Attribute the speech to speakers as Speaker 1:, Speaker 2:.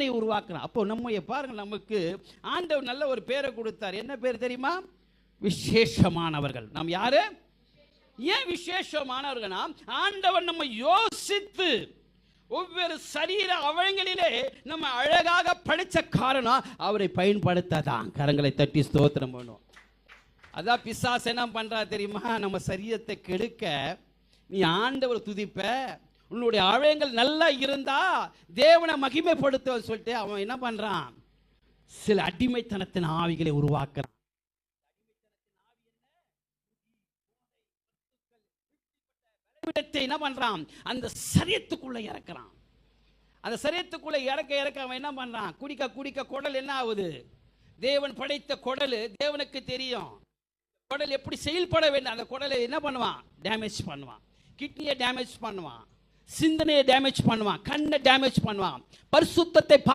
Speaker 1: உருவாக்குறான். அப்போ நம்ம பாருங்க, நமக்கு ஆண்டவர் நல்ல ஒரு பேரை கொடுத்தார். என்ன பேர் தெரியுமா? விசேஷமானவர்கள். நாம் யாரு? ஏன் விசேஷமானவர்கள்னா, ஆண்டவர் நம்ம யோசித்து ஒவ்வொரு சரீர அவயங்களிலே நம்ம அழகாக படித்த காரணம் அவரை பயன்படுத்ததான். கரங்களை தட்டி ஸ்தோத்திரம் பண்ணுவோம். அதான் பிசாசு என்ன பண்றா தெரியுமா? நம்ம சரீரத்தை கெடுக்க நீ ஆண்டவர் துதிப்ப, உன்னுடைய அவயங்கள் நல்லா இருந்தா தேவனை மகிமைப்படுத்த சொல்லிட்டு அவன் என்ன பண்றான்? சில அடிமைத்தனத்தின் ஆவிகளை உருவாக்குறான். என்ன பண்றான்? அந்த சரீரத்துக்குள்ள இறக்குறான். அந்த சரீரத்துக்குள்ள இறக்க அவன் என்ன பண்றான்? குடிக்க குடல் என்ன ஆகுது? தேவன் படைத்த குடல் தேவனுக்கு தெரியும். குடல் எப்படி செயல்பட வேண்டும். அந்த குடலை என்ன பண்ணுவான்? டேமேஜ் பண்ணுவான். கிட்னியை டேமேஜ் பண்ணுவான், சிந்தனையை டேமேஜ் பண்ணுவான், கண்ணை டேமேஜ் பண்ணுவான், பரிசுத்தத்தை